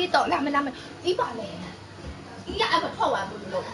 一道，两百，一把来，一呀不炒完不就了？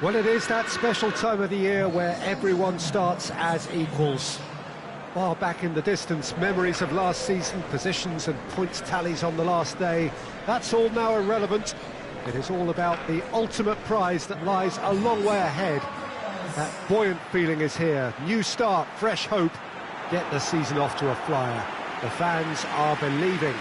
Well, it is that special time of the year where everyone starts as equals. Far back in the distance, memories of last season, positions and points tallies on the last day, that's all now irrelevant. It is all about the ultimate prize that lies a long way ahead. That buoyant feeling is here. New start, fresh hope. Get the season off to a flyer. The fans are believing.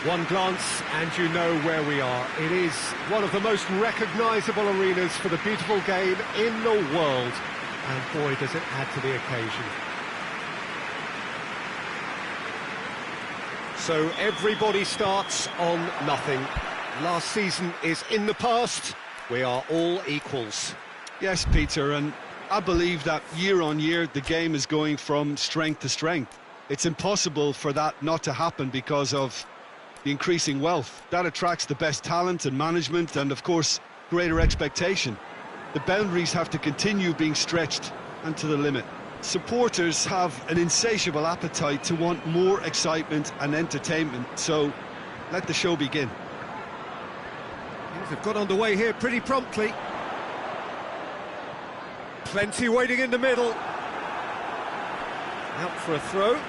One glance and you know where we are. It is one of the most recognisable arenas for the beautiful game in the world. And boy, does it add to the occasion. So everybody starts on nothing. Last season is in the past. We are all equals. Yes, Peter, and I believe that year on year the game is going from strength to strength. It's impossible for that not to happen because of the increasing wealth. That attracts the best talent and management and, of course, greater expectation. The boundaries have to continue being stretched and to the limit. Supporters have an insatiable appetite to want more excitement and entertainment, so let the show begin. Things have got underway here pretty promptly. Plenty waiting in the middle. Out for a throw.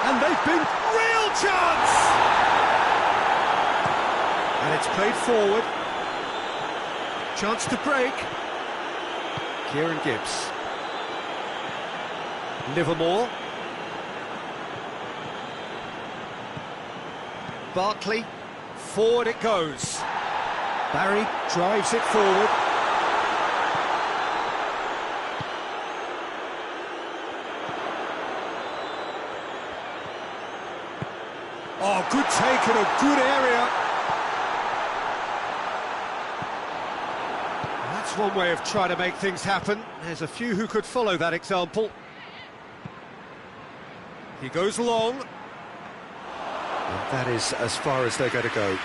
And they've been real chance! And it's played forward. Chance to break. Kieran Gibbs. Livermore. Barkley. Forward it goes. Barry drives it forward. Oh, good take in a good area. That's one way of trying to make things happen. There's a few who could follow that example. He goes long. And that is as far as they're going to go.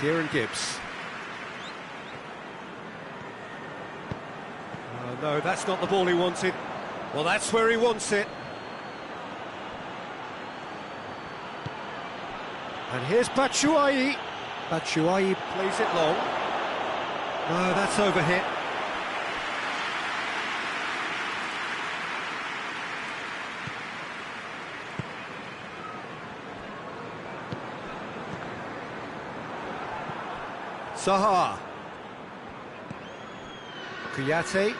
Kieran Gibbs. Oh, no, that's not the ball he wanted. Well, that's where he wants it. And here's Batshuayi. Batshuayi plays it long. No, that's overhit. Zaha. Kouyaté.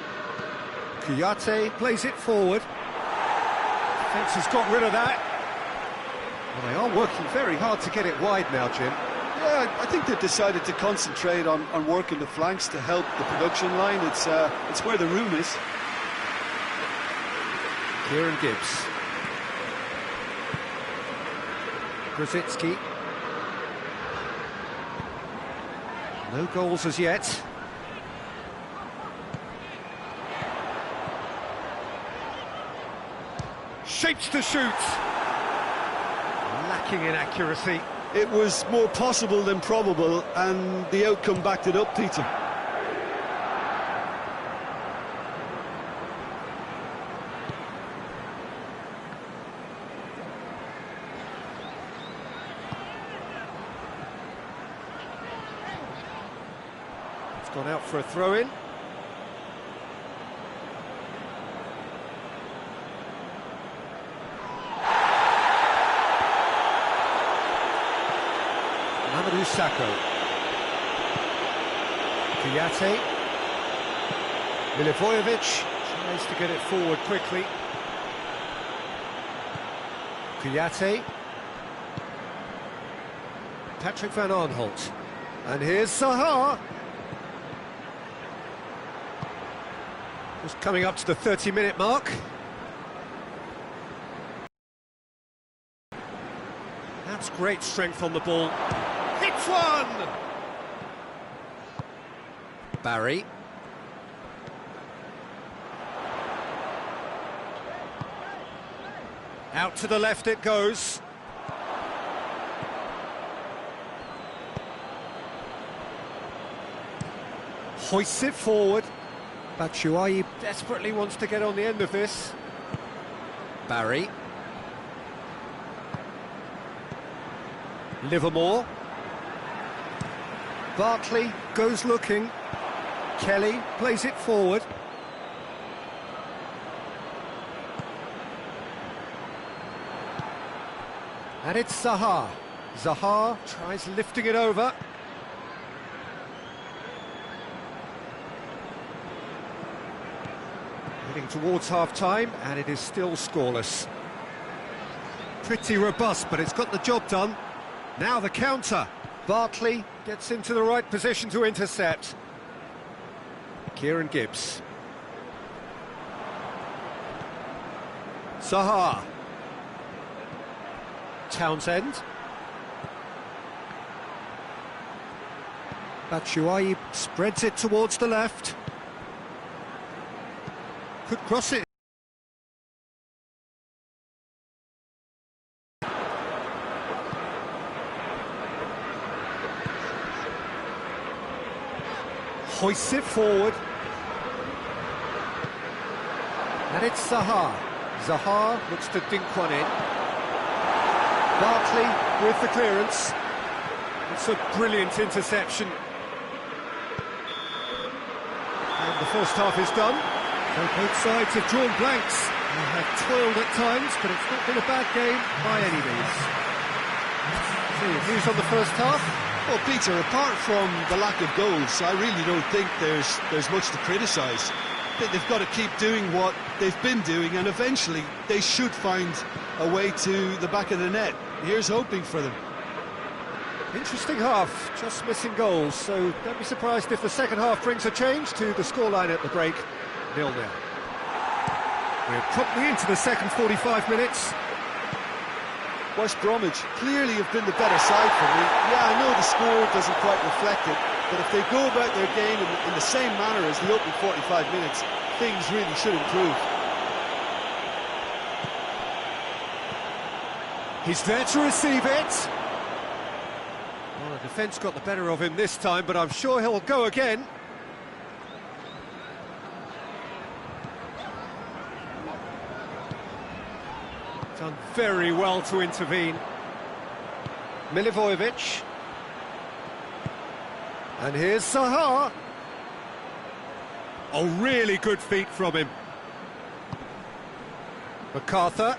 Kouyaté plays it forward. Defence has got rid of that. Well, they are working very hard to get it wide now, Jim. Yeah, I think they've decided to concentrate on working the flanks to help the production line. It's where the room is. Kieran Gibbs. Grosicki. No goals as yet. Shapes to shoot. Lacking in accuracy. It was more possible than probable, and the outcome backed it up, Peter. It's gone out for a throw-in. Mamadou Sakho. Kouyaté. Milivojevic tries to get it forward quickly. Kouyaté. Patrick van Aanholt. And here's Zaha. Just coming up to the 30-minute mark. That's great strength on the ball. Hits one! Barry. Out to the left it goes. Hoists it forward. Batshuayi desperately wants to get on the end of this. Barry. Livermore. Barkley goes looking. Kelly plays it forward. And it's Zaha. Zaha tries lifting it over. Heading towards half-time, and it is still scoreless. Pretty robust, but it's got the job done. Now the counter. Barkley gets into the right position to intercept. Kieran Gibbs. Zaha. Townsend. Batshuayi spreads it towards the left. Could cross it. Hoists it forward. And it's Zaha. Zaha looks to dink one in. Barkley with the clearance. It's a brilliant interception. And the first half is done. So both sides have drawn blanks. They have toiled at times, but it's not been a bad game by any means. So, views on the first half? Well, Peter, apart from the lack of goals, I really don't think there's much to criticise. They've got to keep doing what they've been doing, and eventually they should find a way to the back of the net. Here's hoping for them. Interesting half, just missing goals, so don't be surprised if the second half brings a change to the scoreline at the break. 0-0. We're promptly into the second 45 minutes. West Bromwich clearly have been the better side for me. Yeah, I know the score doesn't quite reflect it, but if they go about their game in the same manner as the opening 45 minutes, things really should improve. He's there to receive it. Well, the defence got the better of him this time, but I'm sure he'll go again. Done very well to intervene. Milivojevic. And here's Zaha. Oh, really good feet from him. MacArthur.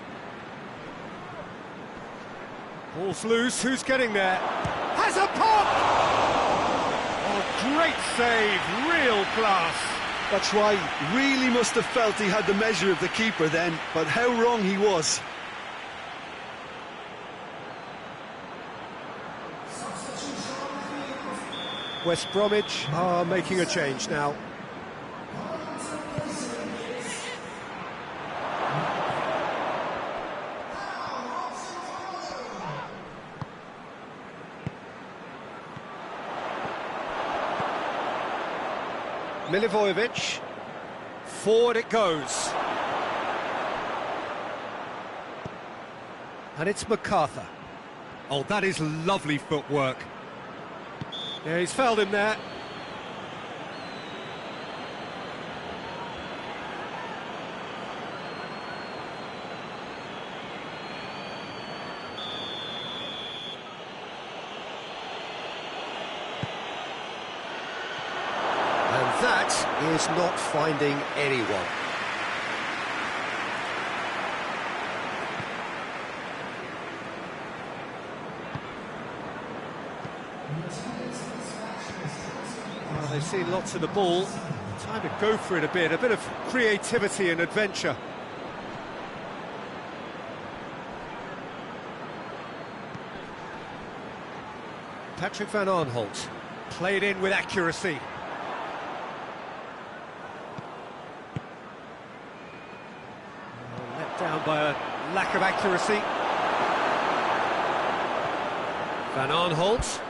Ball's loose, who's getting there? Has a pop! Oh, great save, real class. That's why he really must have felt he had the measure of the keeper then, but how wrong he was. West Bromwich are making a change now. Milivojevic, forward it goes. And it's MacArthur. Oh, that is lovely footwork. Yeah, he's fouled him there. And that is not finding anyone. Well, they've seen lots of the ball. Time to go for it a bit of creativity and adventure. Patrick van Aanholt played in with accuracy. Let down by a lack of accuracy. Van Aanholt.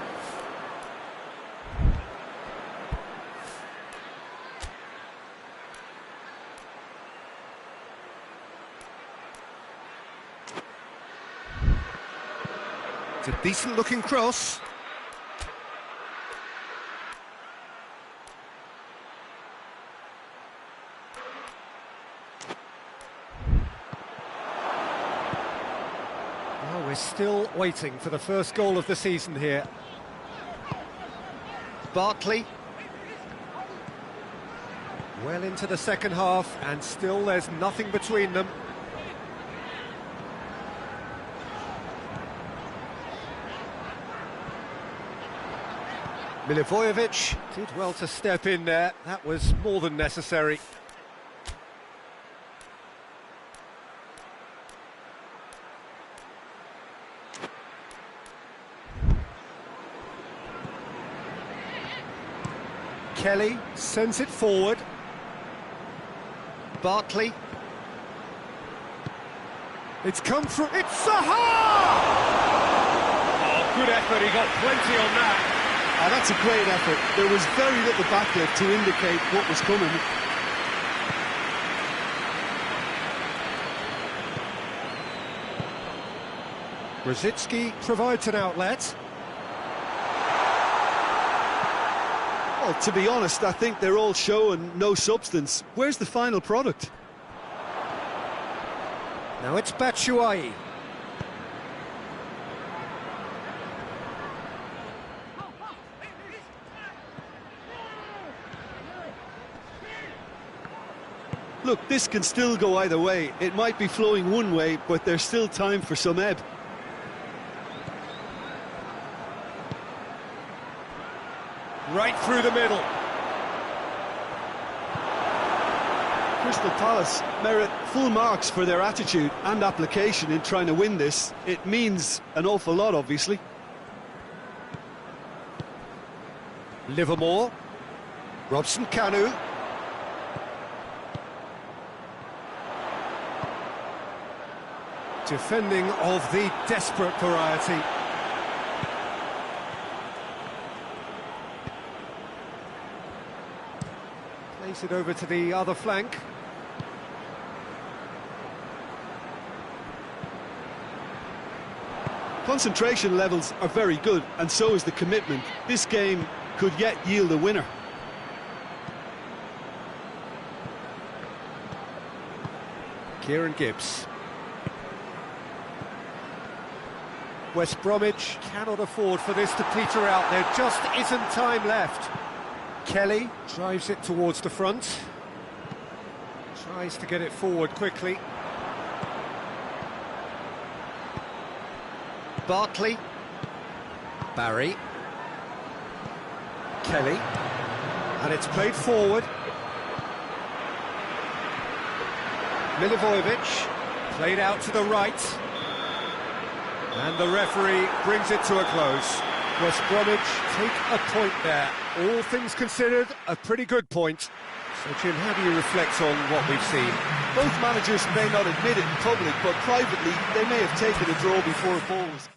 It's a decent looking cross. Well, we're still waiting for the first goal of the season here. Bartley. Well into the second half, and still there's nothing between them. Milivojevic did well to step in there. That was more than necessary. Kelly sends it forward. Bartley. It's come through. It's Zaha! Oh, good effort. He got plenty on that. Oh, that's a great effort. There was very little backlift to indicate what was coming. Rosicki provides an outlet. Well, to be honest, I think they're all show and no substance. Where's the final product? Now it's Batshuayi. Look, this can still go either way. It might be flowing one way, but there's still time for some ebb. Right through the middle. Crystal Palace merit full marks for their attitude and application in trying to win this. It means an awful lot, obviously. Livermore. Robson Kanu. Defending of the desperate variety. Plays it over to the other flank. Concentration levels are very good, and so is the commitment. This game could yet yield a winner. Kieran Gibbs. West Bromwich cannot afford for this to peter out. There just isn't time left. Kelly drives it towards the front. Tries to get it forward quickly. Bartley. Barry. Kelly. And it's played forward. Milivojevic. Played out to the right. And the referee brings it to a close. West Bromwich take a point there. All things considered, a pretty good point. So, Jim, how do you reflect on what we've seen? Both managers may not admit it in public, but privately they may have taken a draw before a ball was...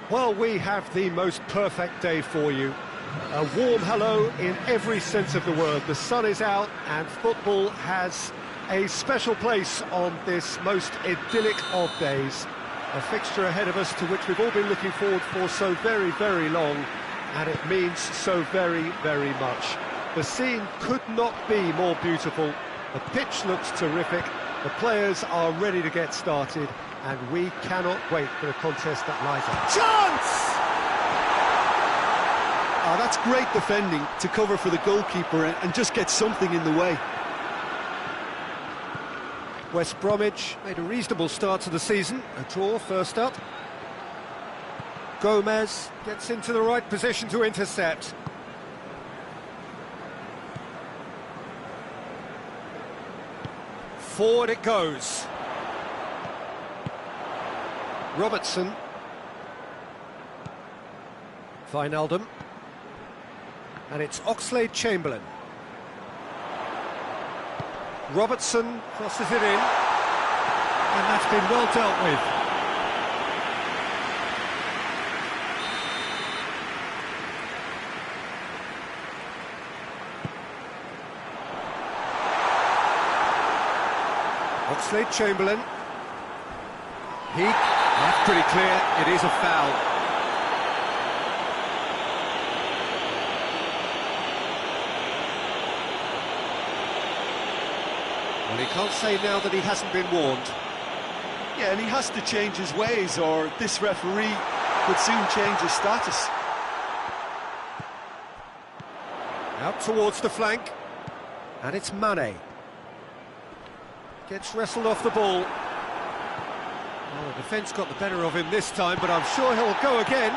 Well, we have the most perfect day for you. A warm hello in every sense of the word. The sun is out and football has a special place on this most idyllic of days. A fixture ahead of us to which we've all been looking forward for so very, very long, and it means so very, very much. The scene could not be more beautiful. The pitch looks terrific. The players are ready to get started, and we cannot wait for the contest that lies ahead. Chance! Oh, that's great defending to cover for the goalkeeper and just get something in the way. West Bromwich made a reasonable start to the season. A draw first up. Gomez gets into the right position to intercept. Forward it goes. Robertson. Wijnaldum. And it's Oxlade-Chamberlain. Robertson crosses it in. And that's been well dealt with. Oxlade-Chamberlain. That's pretty clear, it is a foul. Well, he can't say now that he hasn't been warned. Yeah, and he has to change his ways, or this referee could soon change his status. Out towards the flank. And it's Mane. Gets wrestled off the ball. Well, the defence got the better of him this time, but I'm sure he'll go again.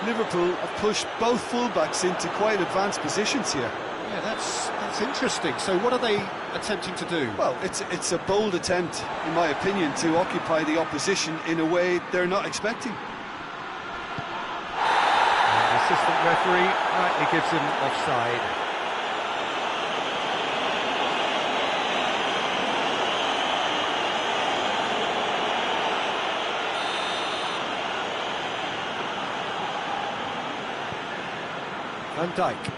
Liverpool have pushed both fullbacks into quite advanced positions here. Yeah, that's interesting. So what are they attempting to do? Well, it's a bold attempt, in my opinion, to occupy the opposition in a way they're not expecting. And the assistant referee rightly gives him offside. Van Dijk.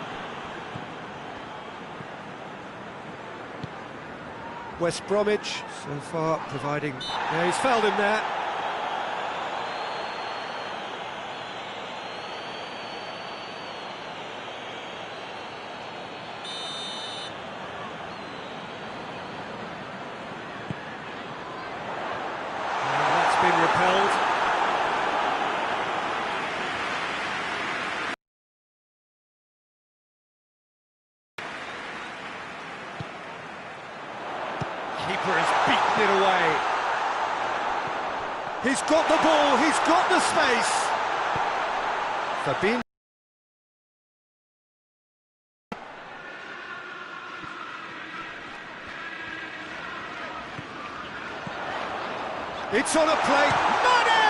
West Bromwich so far providing... Yeah, he's fouled him there. And that's been repelled. Keeper has beaten it away. He's got the ball, he's got the space. Fabinho. It's on a plate. Mane!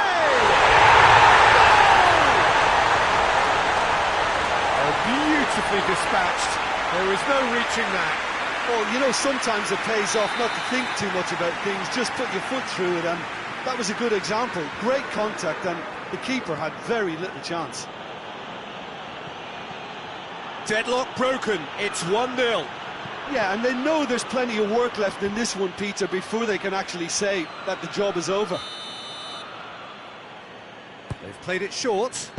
Oh, beautifully dispatched. There is no reaching that. Well, you know, sometimes it pays off not to think too much about things, just put your foot through it, and that was a good example. Great contact, and the keeper had very little chance. Deadlock broken, it's 1-0. Yeah, and they know there's plenty of work left in this one, Peter, before they can actually say that the job is over. They've played it short.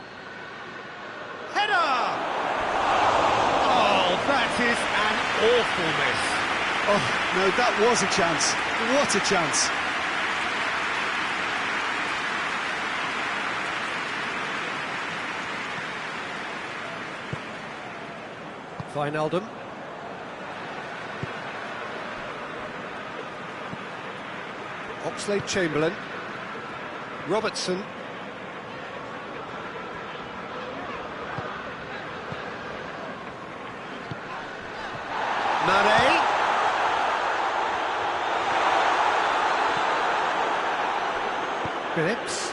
Header! Oh, that is an awful miss. Oh, no, that was a chance. What a chance. Wijnaldum. Oxlade-Chamberlain. Robertson. Mane. Phillips.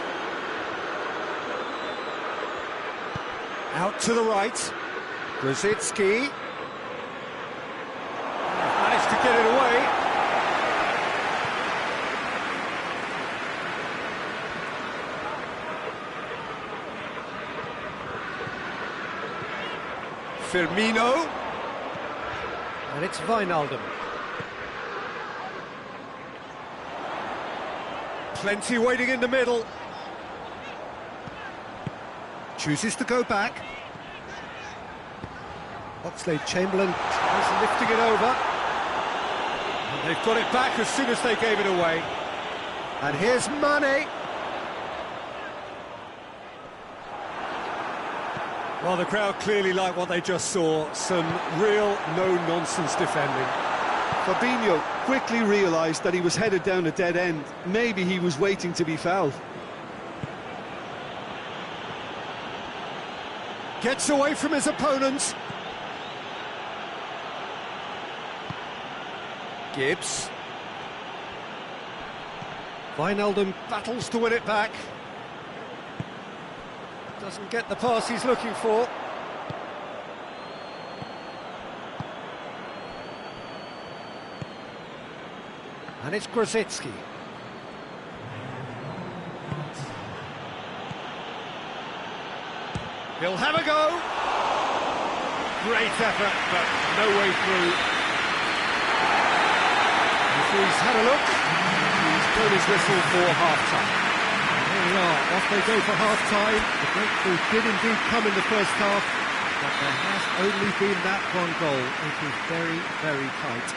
Out to the right. Grosicki. Managed to get it away. Firmino. And it's Wijnaldum. Plenty waiting in the middle. Chooses to go back. Oxlade-Chamberlain tries lifting it over. And they've got it back as soon as they gave it away. And here's Mane. Well, the crowd clearly like what they just saw. Some real no-nonsense defending. Fabinho quickly realised that he was headed down a dead end. Maybe he was waiting to be fouled. Gets away from his opponents. Gibbs. Wijnaldum battles to win it back. Doesn't get the pass he's looking for. And it's Grosicki. He'll have a go. Great effort, but no way through. He's had a look. He's blown his whistle for half-time. There we are, off they go for half-time. The breakthrough did indeed come in the first half, but there has only been that one goal. It is very, very tight.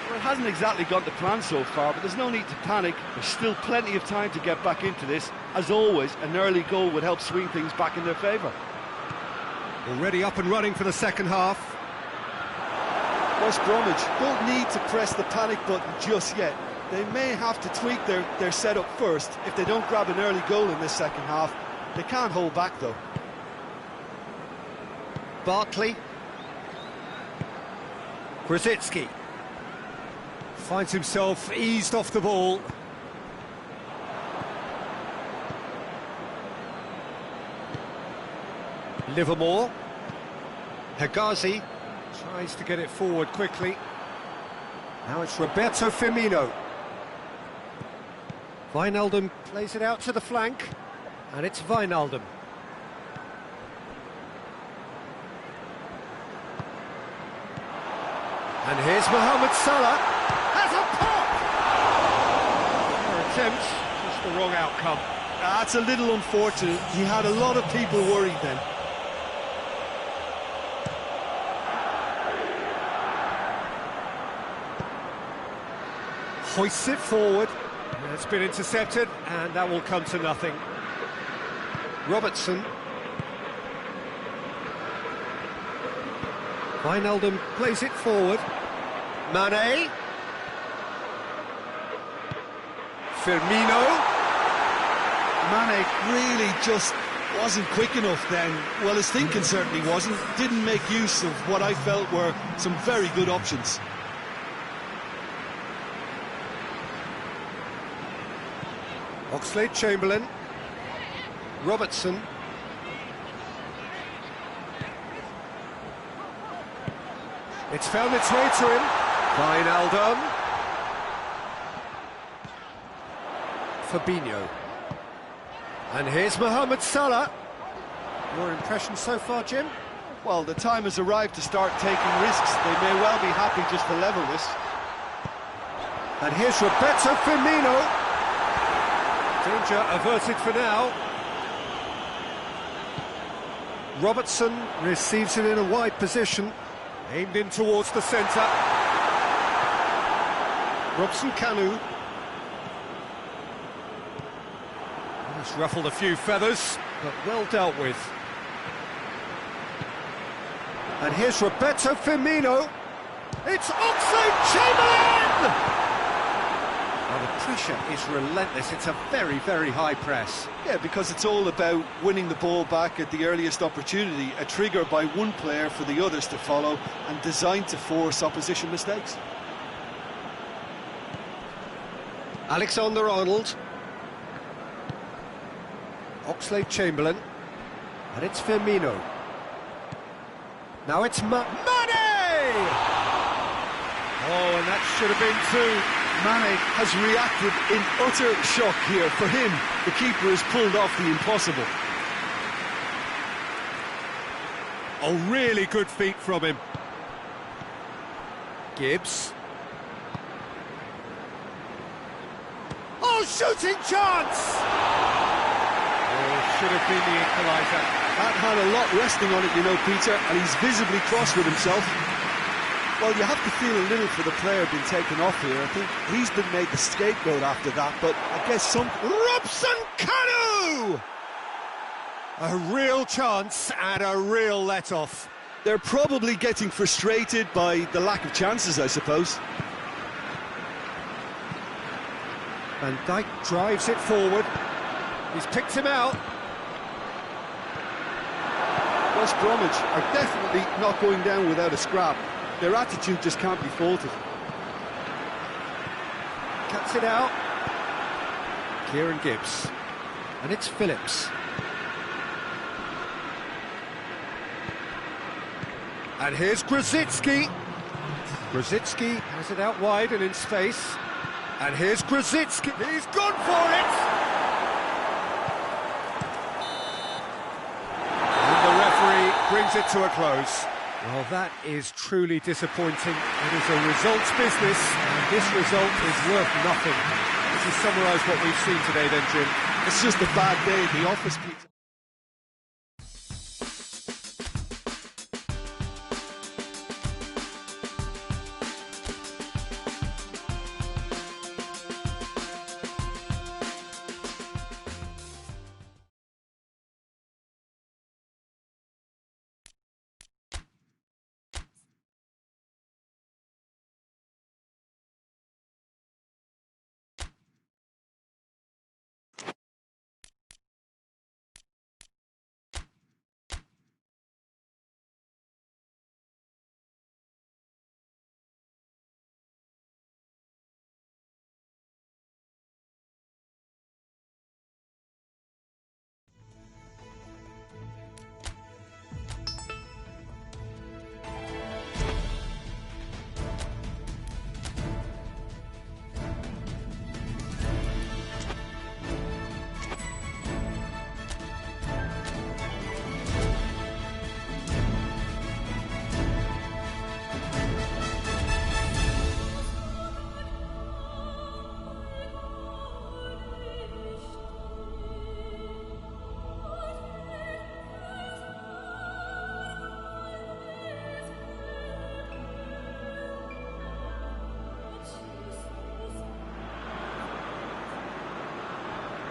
Well, it hasn't exactly gone to plan so far, but there's no need to panic. There's still plenty of time to get back into this. As always, an early goal would help swing things back in their favour. Already up and running for the second half. West Bromwich don't need to press the panic button just yet. They may have to tweak their setup first. If they don't grab an early goal in this second half, they can't hold back though. Barkley. Grosicki. Finds himself eased off the ball. Livermore. Hegazi tries to get it forward quickly. Now it's Roberto Firmino. Wijnaldum plays it out to the flank. And it's Wijnaldum. And here's Mohamed Salah. Has a pop! Their attempt, just the wrong outcome. That's a little unfortunate. He had a lot of people worried then. Hoists it forward. It's been intercepted, and that will come to nothing. Robertson. Wijnaldum plays it forward. Mane. Firmino. Mane really just wasn't quick enough then. Well, his thinking certainly wasn't. Didn't make use of what I felt were some very good options. Oxlade-Chamberlain. Robertson. It's found its way to him. Wijnaldum. Fabinho. And here's Mohamed Salah. Your impression so far, Jim? Well, the time has arrived to start taking risks. They may well be happy just to level this. And here's Roberto Firmino. Danger averted for now. Robertson receives it in a wide position. Aimed in towards the centre. Robson Kanu. He's ruffled a few feathers, but well dealt with. And here's Roberto Firmino. It's Oxlade-Chamberlain! Well, the pressure is relentless. It's a very, very high press. Yeah, because it's all about winning the ball back at the earliest opportunity, a trigger by one player for the others to follow, and designed to force opposition mistakes. Alexander-Arnold. Oxlade-Chamberlain. And it's Firmino. Now it's Mane! Oh, and that should have been two. Mane has reacted in utter shock here. For him, the keeper has pulled off the impossible. Oh, really good feet from him. Gibbs. Oh, shooting chance! Oh, should have been the equaliser. That had a lot resting on it, you know, Peter, and he's visibly cross with himself. Well, you have to feel a little for the player being taken off here. I think he's been made the scapegoat after that, but I guess some... Robson Kanu! A real chance and a real let-off. They're probably getting frustrated by the lack of chances, I suppose. Van Dijk drives it forward. He's picked him out. West Bromwich are definitely not going down without a scrap. Their attitude just can't be faulted. Cuts it out. Kieran Gibbs. And it's Phillips. And here's Grosicki. Grosicki has it out wide and in space. And here's Grosicki. He's gone for it! And the referee brings it to a close. Well, that is truly disappointing. It is a results business, and this result is worth nothing. This is summarise what we've seen today then, Jim. It's just a bad day at the office, Peter.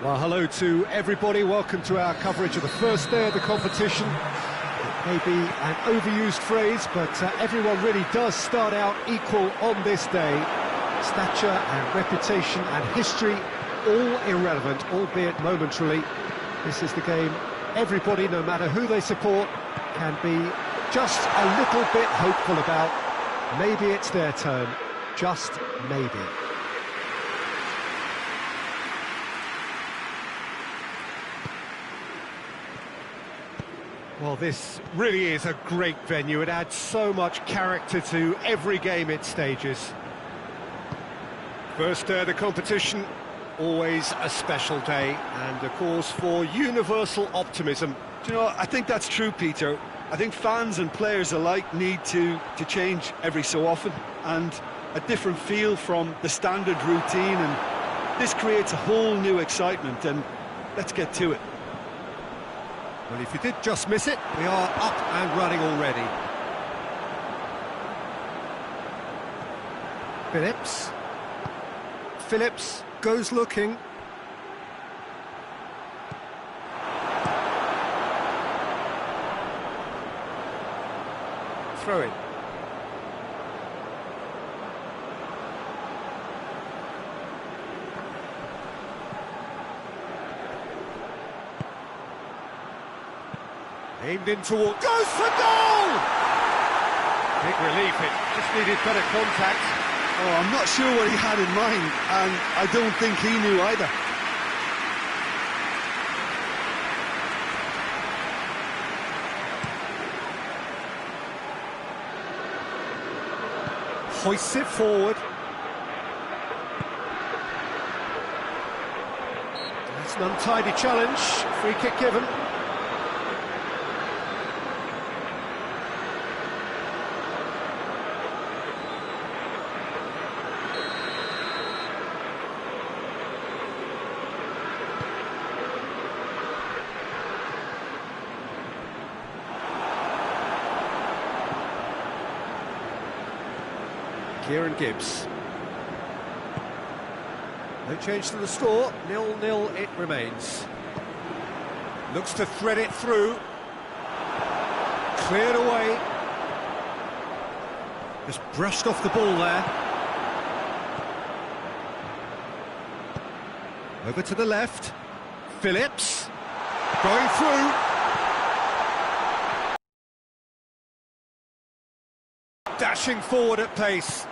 Well, hello to everybody. Welcome to our coverage of the first day of the competition. It may be an overused phrase, but everyone really does start out equal on this day. Stature and reputation and history, all irrelevant, albeit momentarily. This is the game everybody, no matter who they support, can be just a little bit hopeful about. Maybe it's their turn, just maybe. Well, this really is a great venue. It adds so much character to every game it stages. First day of the competition, always a special day, and a cause for universal optimism. Do you know, I think that's true, Peter. I think fans and players alike need to change every so often, and a different feel from the standard routine, and this creates a whole new excitement, and let's get to it. Well, if you did just miss it, we are up and running already. Phillips goes looking. Throw it. Aimed in toward, goes for goal! Big relief, it just needed better contact. Oh, I'm not sure what he had in mind, and I don't think he knew either. Hoists it forward. That's an untidy challenge, free kick given. Kieran Gibbs. No change to the score, 0-0 it remains. Looks to thread it through. Cleared away. Just brushed off the ball there. Over to the left. Phillips. Going through. Dashing forward at pace.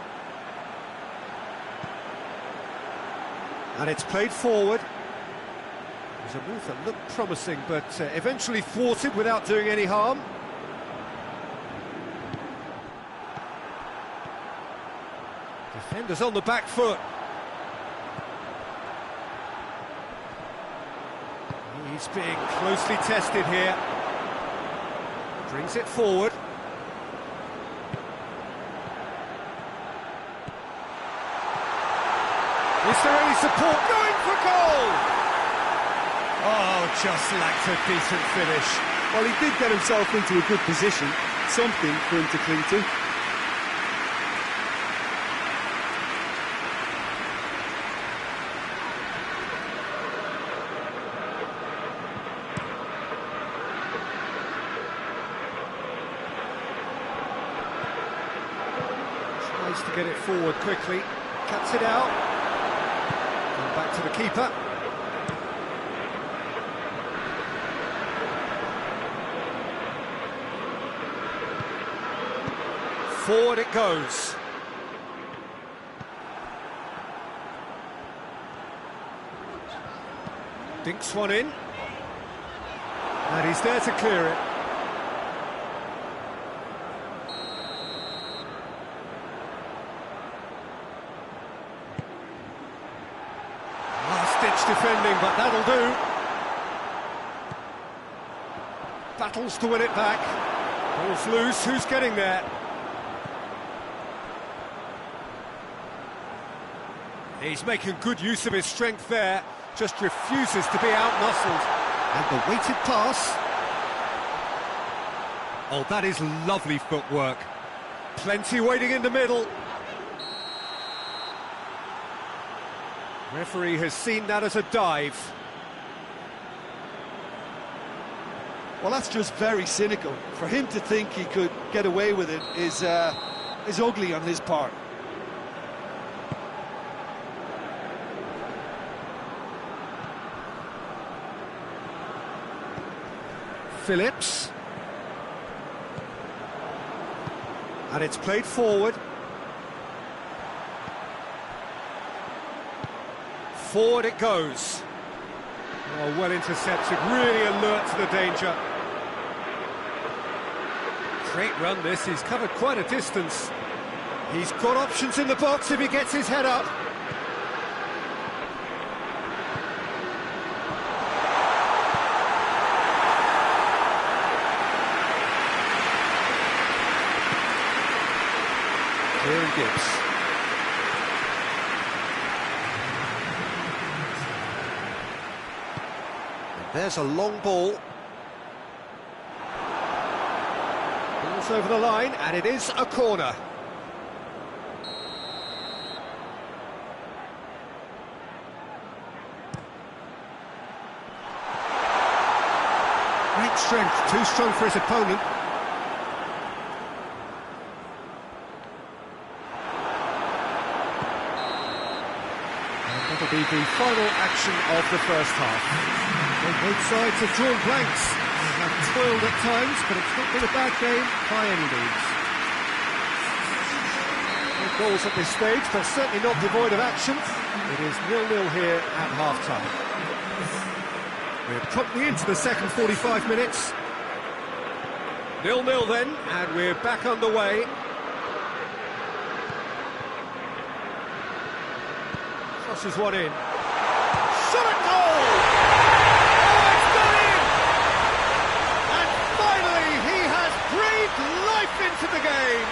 And it's played forward. It was a move that looked promising, but eventually thwarted without doing any harm. Defenders on the back foot. He's being closely tested here. Brings it forward. Is there any support? Going for goal! Oh, just lacked a decent finish. Well, he did get himself into a good position. Something for him to cling to. Tries to get it forward quickly. Cuts it out. Back to the keeper. Forward it goes. Dinks one in. And he's there to clear it. Defending, but that'll do. Battles to win it back. Ball's loose, who's getting there? He's making good use of his strength there, just refuses to be out-muscled. And the weighted pass. Oh, that is lovely footwork. Plenty waiting in the middle. Referee has seen that as a dive. Well, that's just very cynical. For him to think he could get away with it is ugly on his part. Phillips. And it's played forward. Forward it goes. Oh, well intercepted, really alert to the danger. Great run this, he's covered quite a distance. He's got options in the box if he gets his head up. Kieran Gibbs. There's a long ball. Ball's over the line, and it is a corner. Great strength, too strong for his opponent. And that'll be the final action of the first half. Well, both sides have drawn blanks. They have toiled at times, but it's not been a bad game by any means. No goals at this stage, but certainly not devoid of action. It is 0-0 here at half-time. We're promptly into the second 45 minutes. 0-0 then, and we're back underway. Crosses one in. Shot at goal! Oh, it's gone in! And finally, he has breathed life into the game.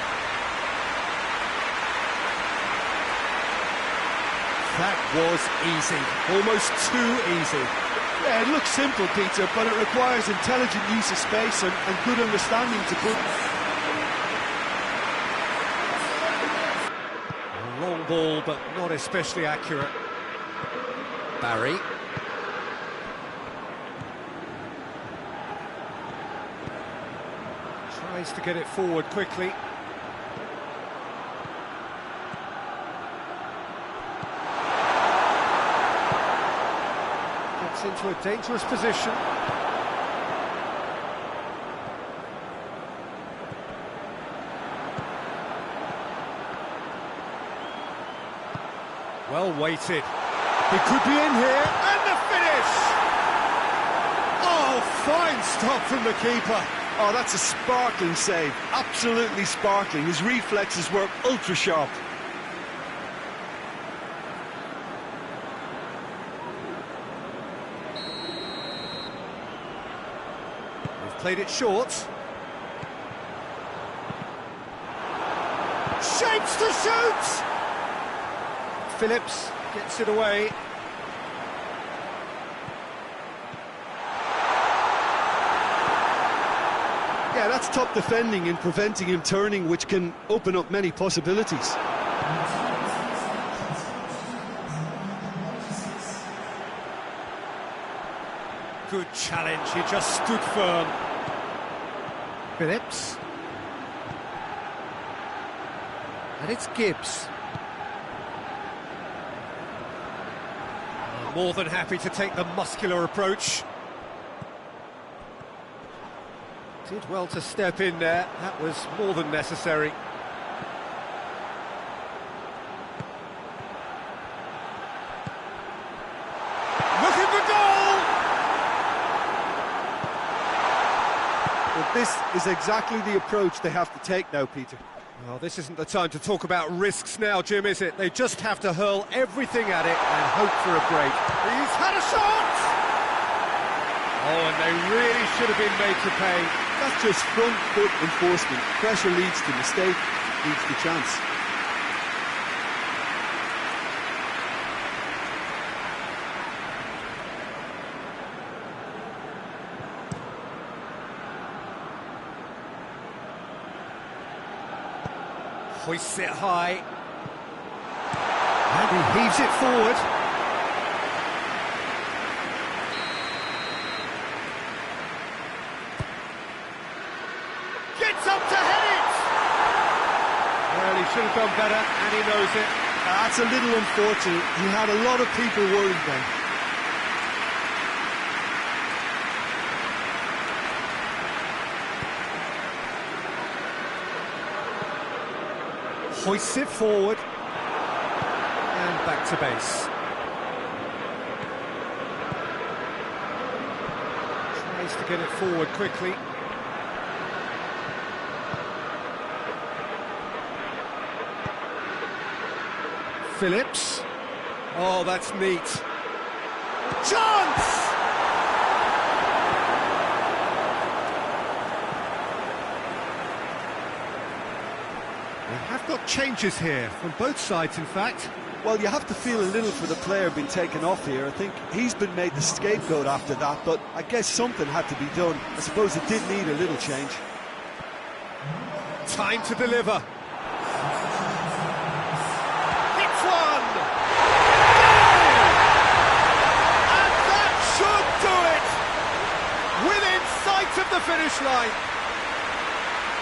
That was easy, almost too easy. Yeah, it looks simple, Peter, but it requires intelligent use of space and good understanding to put. ball, but not especially accurate. Barry. Tries to get it forward quickly. Gets into a dangerous position. Well weighted. He could be in here, and the finish! Oh, fine stop from the keeper. Oh, that's a sparkling save. Absolutely sparkling. His reflexes were ultra sharp. They've played it short. Shapes to shoot! Phillips gets it away. Yeah, that's top defending and preventing him turning, which can open up many possibilities. Good challenge, he just stood firm. Phillips. And it's Gibbs. More than happy to take the muscular approach. Did well to step in there, that was more than necessary. Looking for goal! But this is exactly the approach they have to take now, Peter. Well, this isn't the time to talk about risks now, Jim, is it? They just have to hurl everything at it and hope for a break. He's had a shot! Oh, and they really should have been made to pay. That's just front foot enforcement. Pressure leads to mistake, leads to chance. Hoists it high. And he heaves it forward. Gets up to head it! Well, he should have done better, and he knows it. That's a little unfortunate. He had a lot of people worried then. Hoists it forward. And back to base. Tries to get it forward quickly. Phillips. Oh, that's neat. Chance! We have got changes here, from both sides, in fact. Well, you have to feel a little for the player being taken off here. I think he's been made the scapegoat after that, but I guess something had to be done. I suppose it did need a little change. Time to deliver. Hits one! And that should do it! Within sight of the finish line.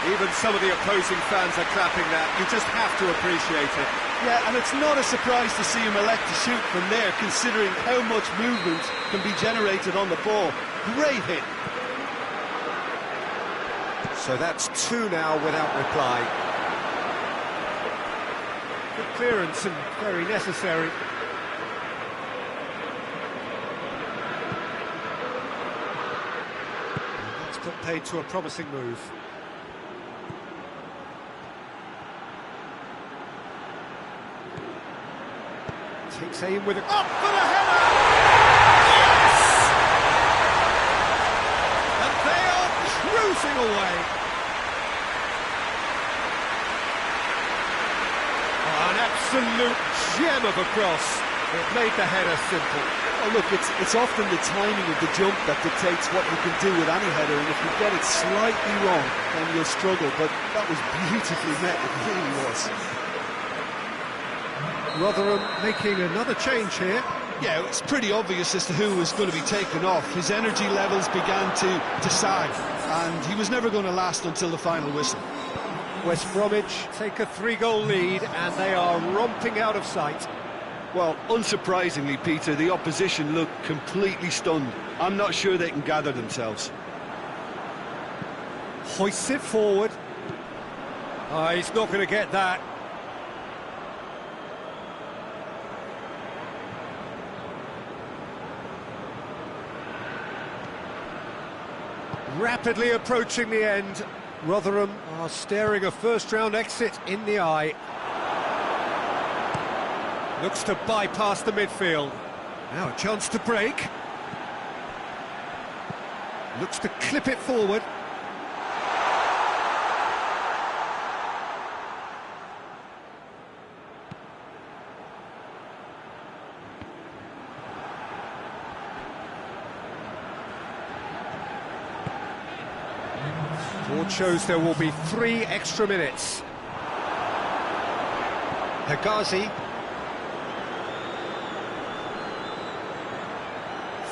Even some of the opposing fans are clapping that. You just have to appreciate it. Yeah, and it's not a surprise to see him elect to shoot from there, considering how much movement can be generated on the ball. Great hit. So that's two now without reply. Good clearance and very necessary. And that's put paid to a promising move. Takes aim with it. Up for the header! Yes! And they are cruising away. Oh, an absolute gem of a cross. It made the header simple. Oh, look, it's often the timing of the jump that dictates what you can do with any header, and if you get it slightly wrong, then you'll struggle. But that was beautifully met, it really was. Rotherham making another change here. Yeah, it's pretty obvious as to who was going to be taken off. His energy levels began to sag, and he was never going to last until the final whistle. West Bromwich take a 3-goal lead, and they are romping out of sight. Well, unsurprisingly, Peter, the opposition look completely stunned. I'm not sure they can gather themselves. Hoists it forward. Oh, he's not going to get that. Rapidly approaching the end. Rotherham are staring a first-round exit in the eye. Looks to bypass the midfield. Now a chance to break. Looks to clip it forward. Board shows there will be 3 extra minutes. Hegazi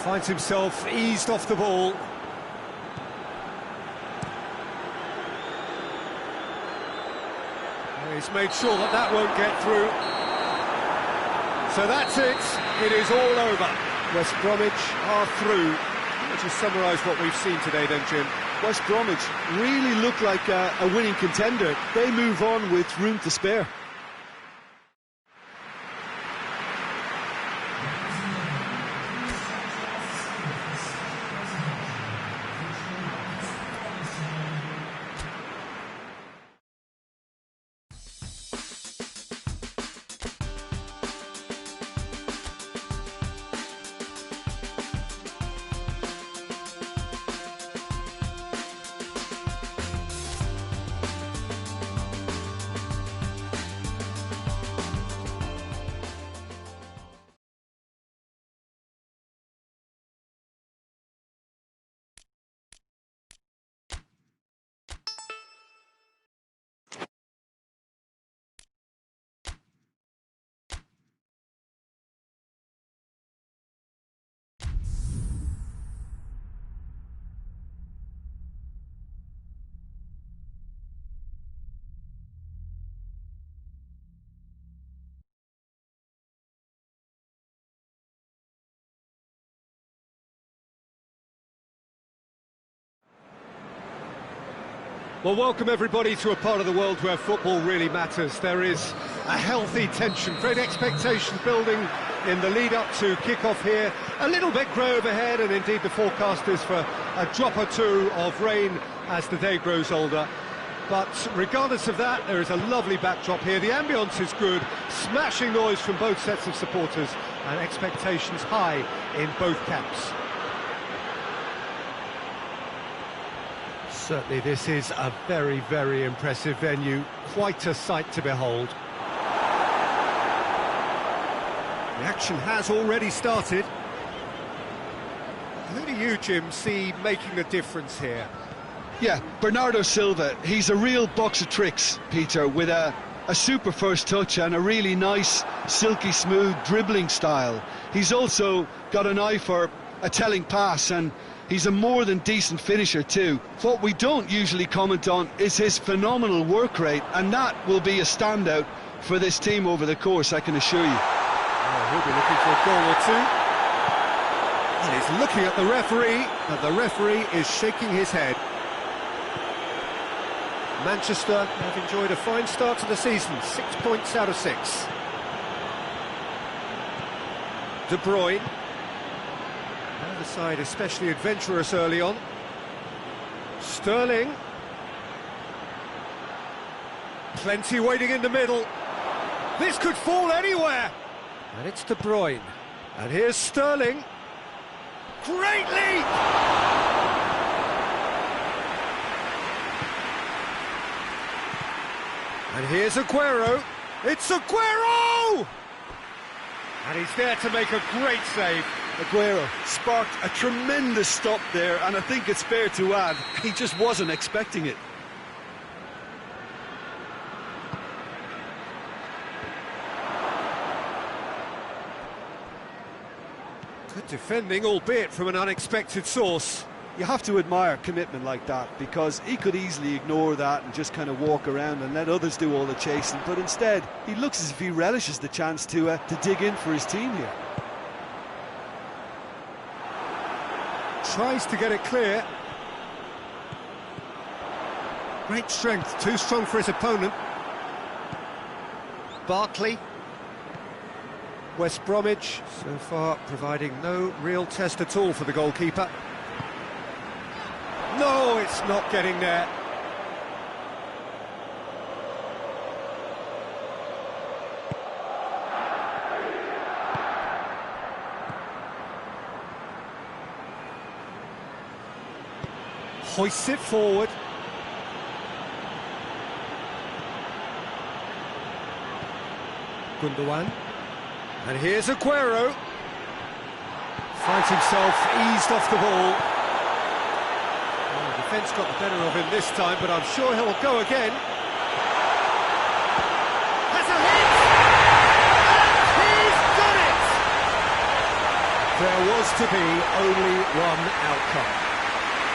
finds himself eased off the ball. He's made sure that that won't get through. So that's it. It is all over. West Bromwich are through. Let's just summarise what we've seen today then, Jim. West Bromwich really look like a winning contender. They move on with room to spare. Well, welcome everybody to a part of the world where football really matters. There is a healthy tension, great expectation building in the lead-up to kick-off here. A little bit grey overhead, and indeed the forecast is for a drop or two of rain as the day grows older. But regardless of that, there is a lovely backdrop here. The ambience is good, smashing noise from both sets of supporters, and expectations high in both camps. Certainly this is a very, very impressive venue, quite a sight to behold. The action has already started. Who do you, Jim, see making a difference here? Yeah, Bernardo Silva, he's a real box of tricks, Peter, with a super first touch and a really nice, silky smooth dribbling style. He's also got an eye for a telling pass, and he's a more than decent finisher too. What we don't usually comment on is his phenomenal work rate, and that will be a standout for this team over the course, I can assure you. Oh, he'll be looking for a goal or two. And he's looking at the referee, but the referee is shaking his head. Manchester have enjoyed a fine start to the season, 6 points out of 6. De Bruyne. The side especially adventurous early on. Sterling. Plenty waiting in the middle. This could fall anywhere. And it's De Bruyne. And here's Sterling. Great leap! And here's Aguero. It's Aguero! And he's there to make a great save. Aguero sparked a tremendous stop there, and I think it's fair to add, he just wasn't expecting it. Good defending, albeit from an unexpected source. You have to admire commitment like that, because he could easily ignore that and just kind of walk around and let others do all the chasing, but instead he looks as if he relishes the chance to dig in for his team here. Tries to get it clear. Great strength, too strong for his opponent. Barkley. West Bromwich, so far providing no real test at all for the goalkeeper. No, it's not getting there. Hoists it forward. Gundogan. And here's Aguero. Finds himself eased off the ball. Well, the defence got the better of him this time, but I'm sure he'll go again. Has a hit! And he's done it! There was to be only one outcome.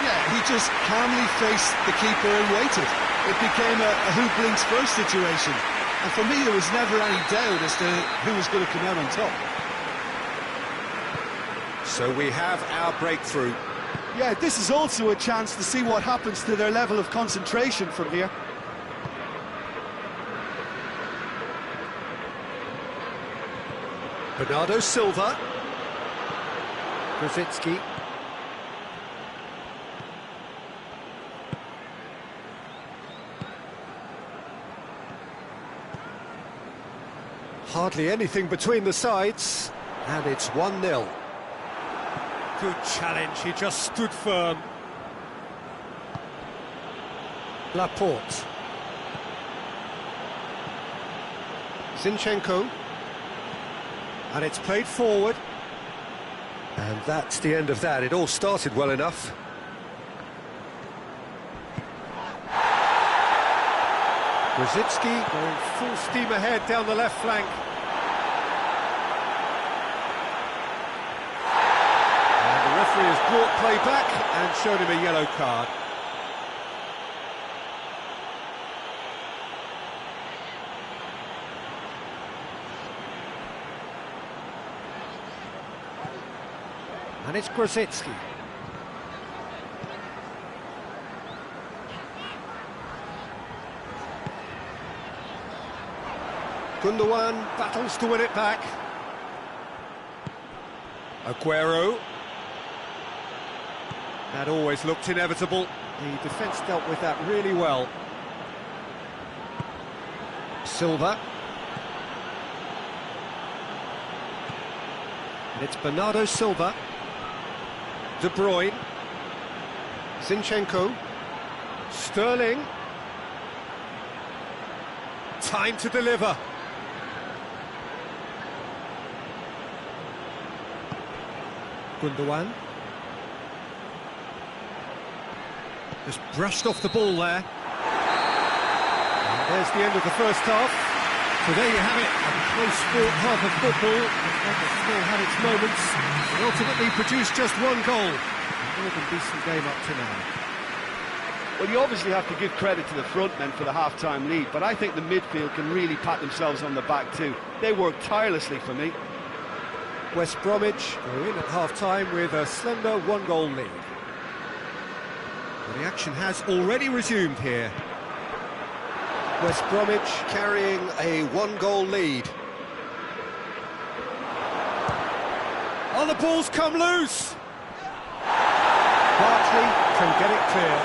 Yeah, he just calmly faced the keeper and waited. It became a who blinks first situation. And for me, there was never any doubt as to who was going to come out on top. So we have our breakthrough. Yeah, this is also a chance to see what happens to their level of concentration from here. Bernardo Silva. Grosicki. Hardly anything between the sides, and it's 1-0. Good challenge, he just stood firm. Laporte. Zinchenko. And it's played forward. And that's the end of that. It all started well enough. Grosicki going full steam ahead down the left flank. And the referee has brought play back and showed him a yellow card. And it's Grosicki. Gundogan battles to win it back. Aguero. That always looked inevitable. The defence dealt with that really well. Silva. And it's Bernardo Silva. De Bruyne. Zinchenko. Sterling. Time to deliver. Gundogan. Just brushed off the ball there. And there's the end of the first half. So there you have it, a close-fought half of football. It still had its moments, and ultimately produced just one goal. A more than decent game up to now. Well, you obviously have to give credit to the front men for the half-time lead, but I think the midfield can really pat themselves on the back too. They worked tirelessly for me. West Bromwich go in at half-time with a slender one-goal lead. Well, the action has already resumed here. West Bromwich carrying a one-goal lead. Oh, the ball's come loose! Barkley can get it clear.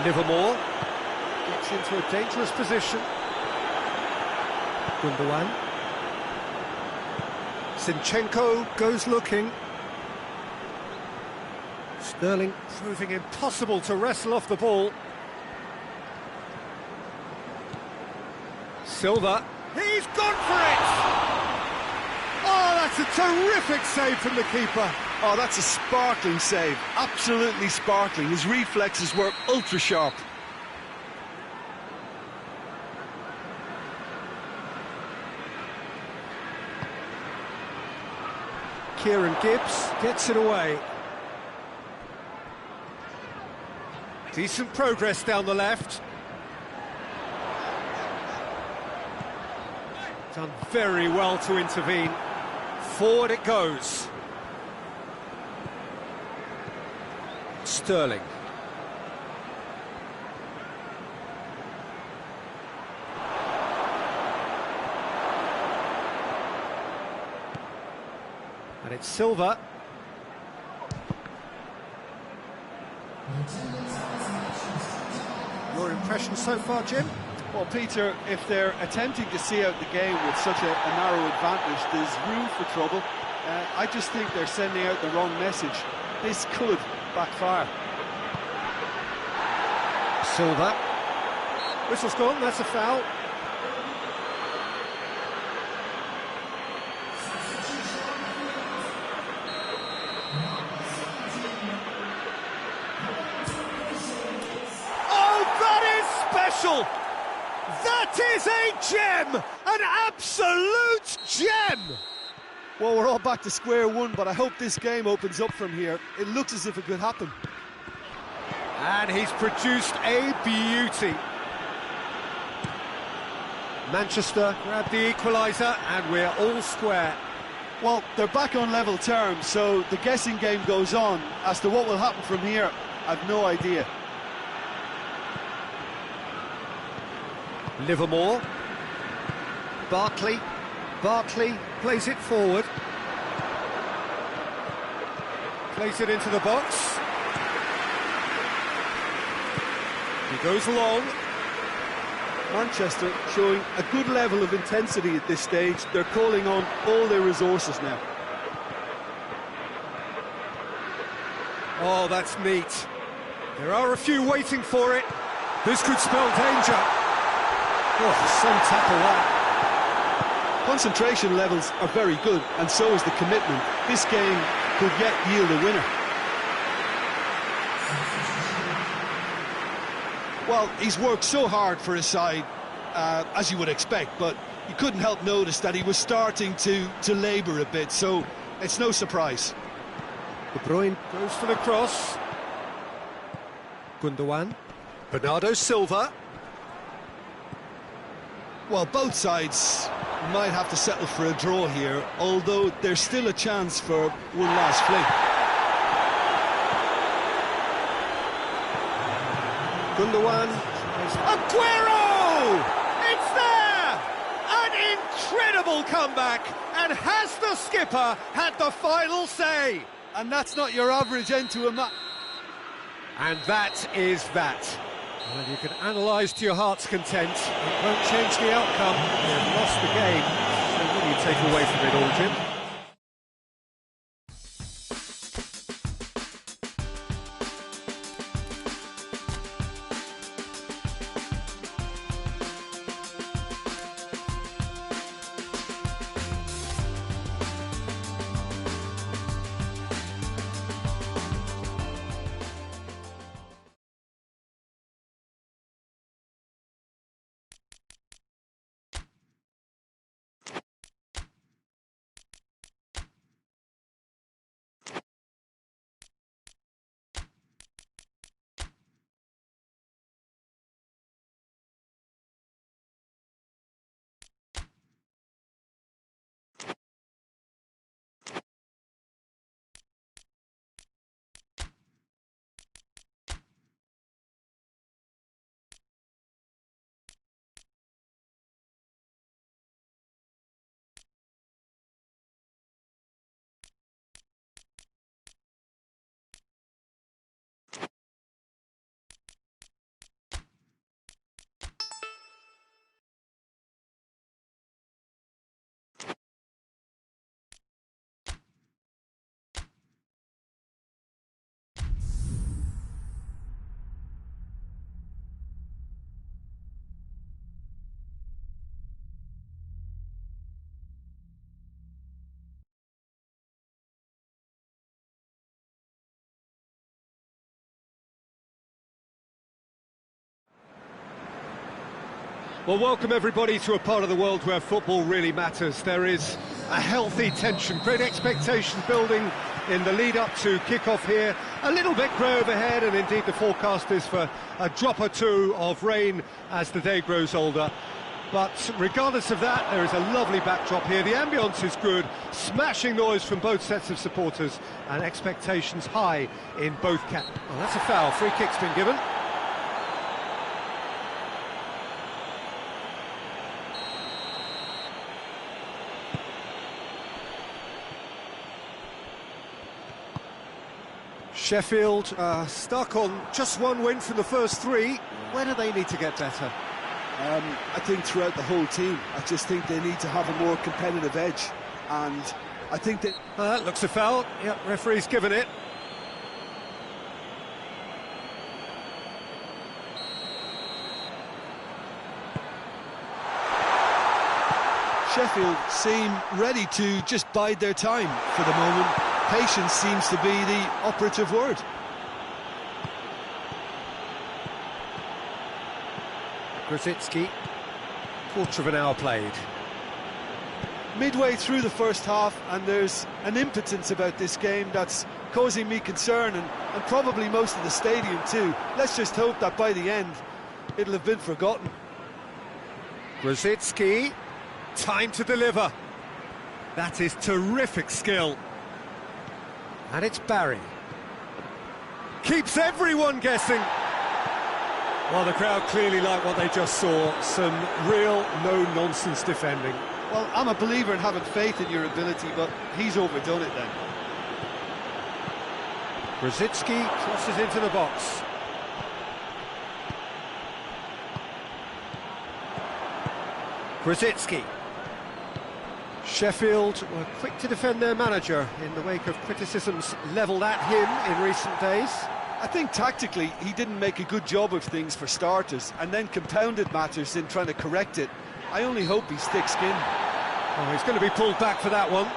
Livermore gets into a dangerous position. Gundogan. Zinchenko goes looking. Sterling proving impossible to wrestle off the ball. Silva. He's gone for it! Oh, that's a terrific save from the keeper. Oh, that's a sparkling save. Absolutely sparkling. His reflexes were ultra sharp. Kieran Gibbs gets it away. Decent progress down the left. Done very well to intervene. Forward it goes. Sterling. And it's Silva. Your impression so far, Jim? Well, Peter, if they're attempting to see out the game with such a narrow advantage, there's room for trouble. I just think they're sending out the wrong message. This could backfire. Silva. Whistle's gone, that's a foul. Special! That is a gem! An absolute gem! Well, we're all back to square one, but I hope this game opens up from here. It looks as if it could happen. And he's produced a beauty. Manchester grab the equaliser, and we're all square. Well, they're back on level terms, so the guessing game goes on. As to what will happen from here, I've no idea. Livermore. Barkley plays it forward. Plays it into the box. He goes long. Manchester showing a good level of intensity at this stage. They're calling on all their resources now. Oh, that's neat. There are a few waiting for it. This could spell danger. Oh, some tackle that. Concentration levels are very good, and so is the commitment. This game could yet yield a winner. Well, he's worked so hard for his side, as you would expect, but you couldn't help notice that he was starting to labour a bit, so it's no surprise. De Bruyne goes for the cross. Gundogan. Bernardo Silva. Well, both sides might have to settle for a draw here, although there's still a chance for one last fling. Gundogan. Aguero! It's there! An incredible comeback! And has the skipper had the final say? And that's not your average end to a match. And that is that. Well, you can analyse to your heart's content. It won't change the outcome. They've lost the game. So what do you take away from it all, Jim? Well, welcome everybody to a part of the world where football really matters. There is A healthy tension, great expectation building in the lead-up to kick-off here. A little bit grey overhead, and indeed the forecast is for a drop or two of rain as the day grows older. But regardless of that, there is a lovely backdrop here. The ambience is good, smashing noise from both sets of supporters, and expectations high in both camps. Oh, that's a foul. Free kick's been given. Sheffield stuck on just one win from the first three. Where do they need to get better? I think throughout the whole team. I just think they need to have a more competitive edge, and I think that... That looks a foul. Yep, referee's given it. Sheffield seem ready to just bide their time for the moment. Patience seems to be the operative word. Grosicki, quarter of an hour played. Midway through the first half, and there's an impotence about this game that's causing me concern, and probably most of the stadium too. Let's just hope that by the end it'll have been forgotten. Grosicki, time to deliver. That is terrific skill. And it's Barry. Keeps everyone guessing. Well, the crowd clearly like what they just saw. Some real no-nonsense defending. Well, I'm a believer in having faith in your ability, but he's overdone it then. Grosicki crosses into the box. Grosicki. Sheffield were quick to defend their manager in the wake of criticisms levelled at him in recent days. I think tactically he didn't make a good job of things for starters, and then compounded matters in trying to correct it. I only hope he's thick-skinned. Oh, he's going to be pulled back for that one.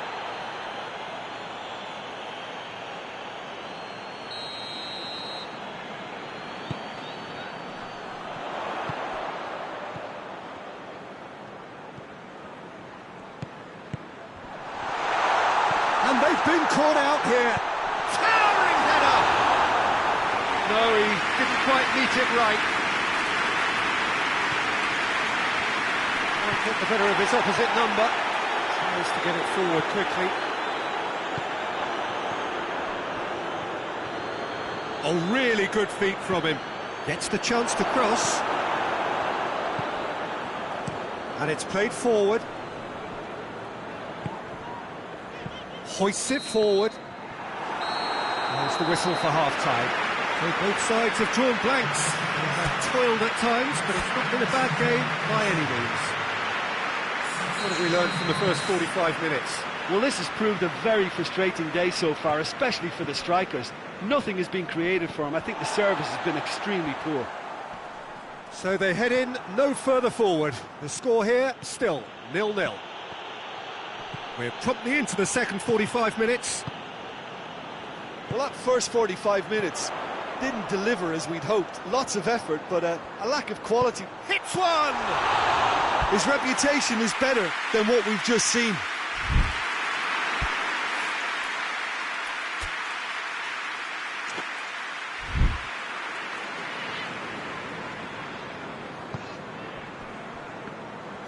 And they've been caught out here. Towering header! No, he didn't quite meet it right. Can't get the better of his opposite number. Tries to get it forward quickly. Oh, really good feet from him. Gets the chance to cross. And it's played forward. Hoists it forward. There's the whistle for half-time. So both sides have drawn blanks. They have toiled at times, but it's not been a bad game by any means. What have we learned from the first 45 minutes? Well, this has proved a very frustrating day so far, especially for the strikers. Nothing has been created for them. I think the service has been extremely poor. So they head in no further forward. The score here, still 0-0. We're promptly into the second 45 minutes. Well, that first 45 minutes didn't deliver as we'd hoped. Lots of effort, but a lack of quality. Hits one! His reputation is better than what we've just seen.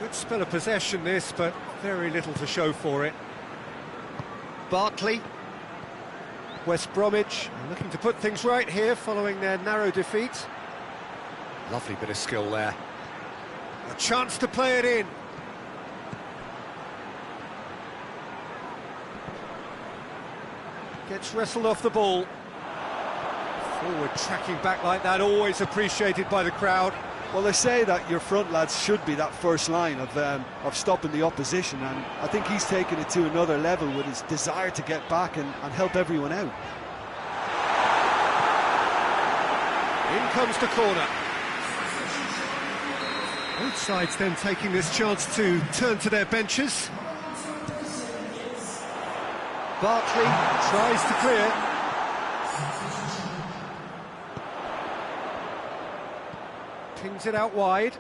Good spell of possession this, but very little to show for it. Bartley. West Bromwich looking to put things right here following their narrow defeat. Lovely bit of skill there. A chance to play it in. Gets wrestled off the ball. Forward tracking back like that, always appreciated by the crowd. Well, they say that your front lads should be that first line of stopping the opposition, and I think he's taken it to another level with his desire to get back and help everyone out. In comes the corner. Both sides then taking this chance to turn to their benches. Bartley tries to clear. Pings it out wide.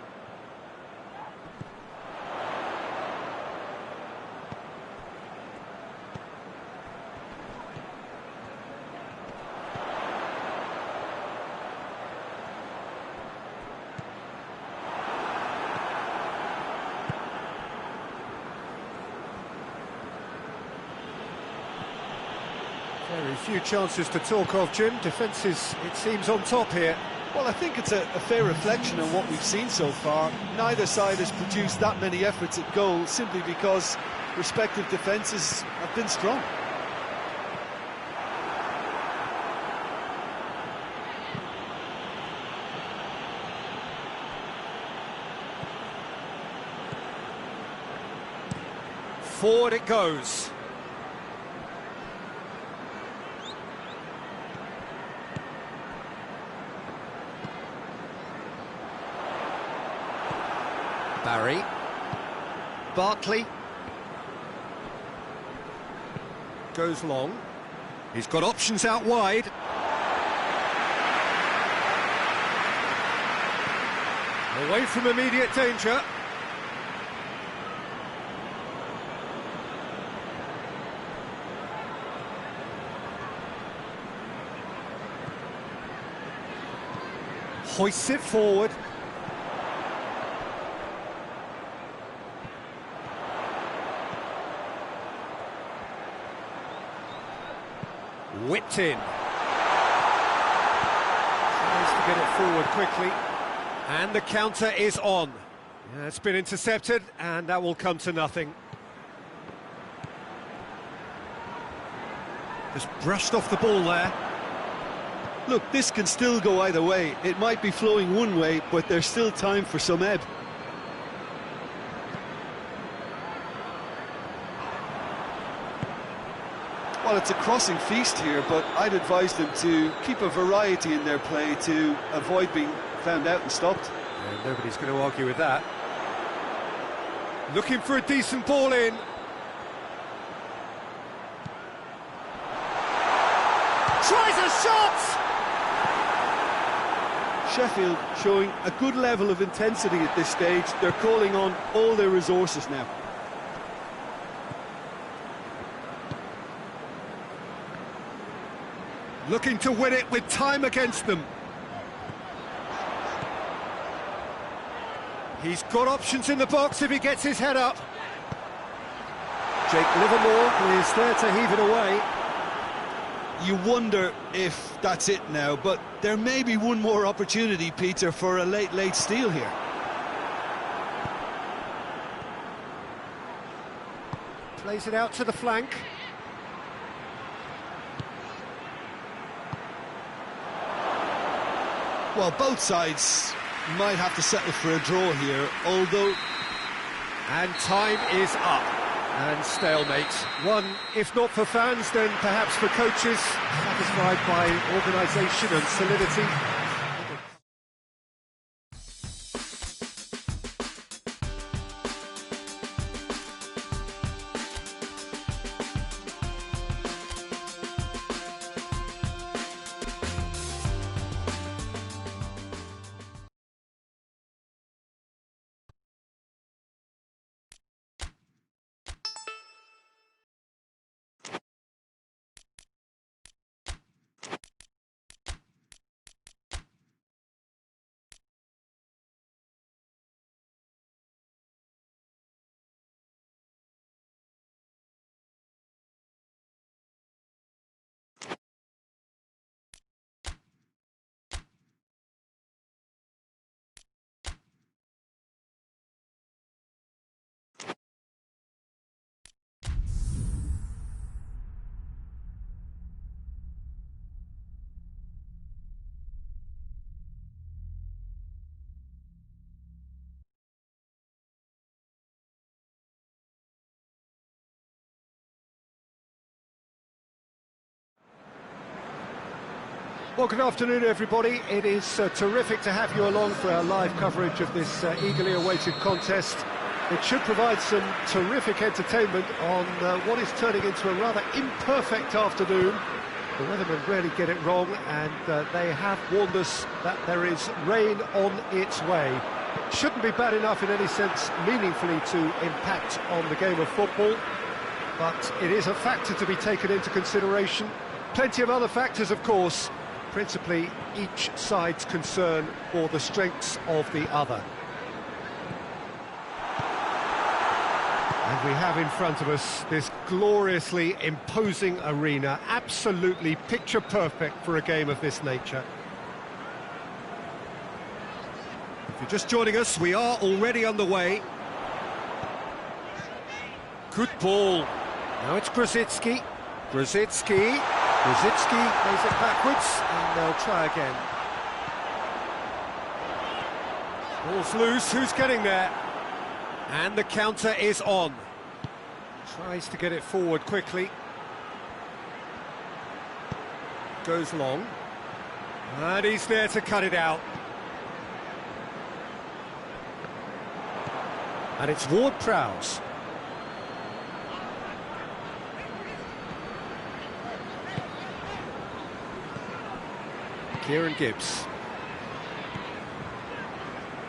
Very few chances to talk of, Jim. Defence is, it seems, on top here. Well, I think it's a fair reflection on what we've seen so far. Neither side has produced that many efforts at goal simply because respective defences have been strong. Forward it goes. Barry. Barkley. Goes long. He's got options out wide. Away from immediate danger. Hoists it forward. Whipped in. Tries to get it forward quickly. And the counter is on. Yeah, it's been intercepted, and that will come to nothing. Just brushed off the ball there. Look, this can still go either way. It might be flowing one way, but there's still time for some ebb. Well, it's a crossing feast here, but I'd advise them to keep a variety in their play to avoid being found out and stopped. Yeah, nobody's going to argue with that. Looking for a decent ball in. Tries a shot! Sheffield showing a good level of intensity at this stage. They're calling on all their resources now. Looking to win it with time against them. He's got options in the box if he gets his head up. Jake Livermore is there to heave it away. You wonder if that's it now, but there may be one more opportunity, Peter, for a late steal here. Plays it out to the flank. Well, both sides might have to settle for a draw here, although... And time is up. And stalemate. One, if not for fans, then perhaps for coaches, satisfied by organisation and solidity. Well, good afternoon, everybody. It is terrific to have you along for our live coverage of this eagerly awaited contest. It should provide some terrific entertainment on what is turning into a rather imperfect afternoon. The weathermen rarely get it wrong, and they have warned us that there is rain on its way. Shouldn't be bad enough in any sense meaningfully to impact on the game of football, but it is a factor to be taken into consideration. Plenty of other factors, of course, principally each side's concern for the strengths of the other. And we have in front of us this gloriously imposing arena, absolutely picture perfect for a game of this nature. If you're just joining us, we are already underway. Good ball. Now it's Grosicki. Grosicki plays it backwards, and they'll try again. Ball's loose, who's getting there? And the counter is on. Tries to get it forward quickly. Goes long. And he's there to cut it out. And it's Ward-Prowse. Kieran Gibbs.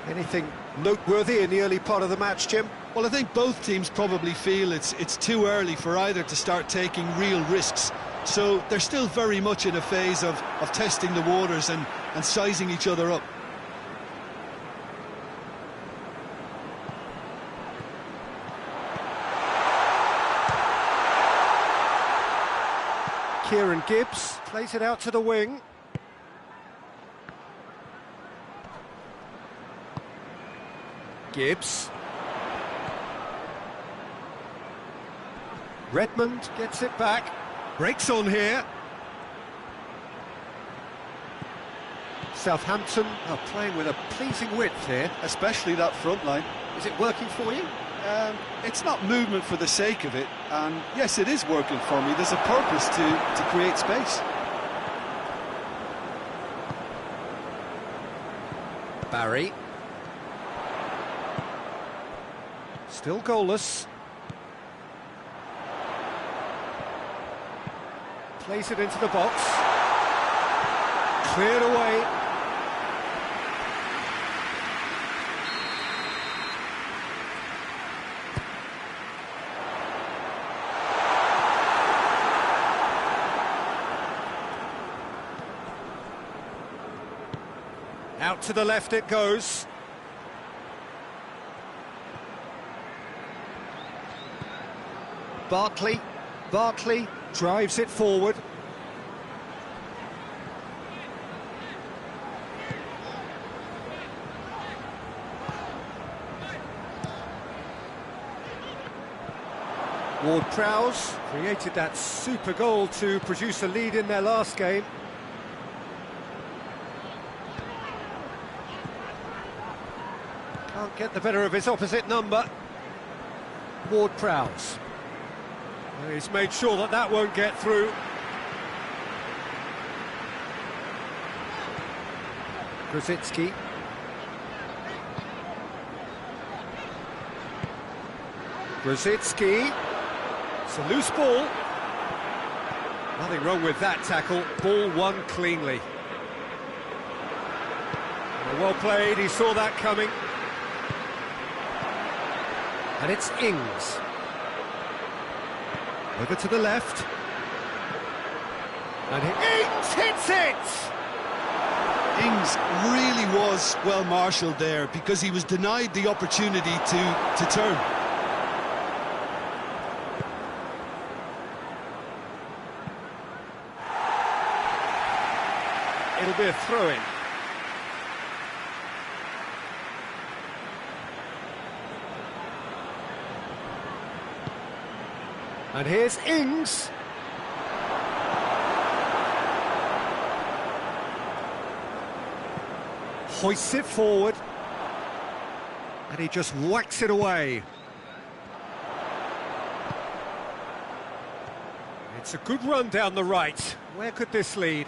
Anything noteworthy in the early part of the match, Jim? Well, I think both teams probably feel it's too early for either to start taking real risks. So they're still very much in a phase of testing the waters and sizing each other up. Kieran Gibbs plays it out to the wing. Gibbs. Redmond gets it back. Breaks on here. Southampton are playing with a pleasing width here. Especially that front line. Is it working for you? It's not movement for the sake of it, and yes, it is working for me. There's a purpose to create space. Barry. Still goalless. Plays it into the box. Cleared away. Out to the left it goes. Barkley drives it forward. Ward-Prowse created that super goal to produce a lead in their last game. Can't get the better of his opposite number. Ward-Prowse. He's made sure that that won't get through. Grosicki. Grosicki. It's a loose ball. Nothing wrong with that tackle. Ball won cleanly. Well played, he saw that coming. And it's Ings. Over to the left. And Ings hits it! Ings really was well marshalled there because he was denied the opportunity to turn. It'll be a throw-in. And here's Ings. Hoists it forward. And he just whacks it away. It's a good run down the right. Where could this lead?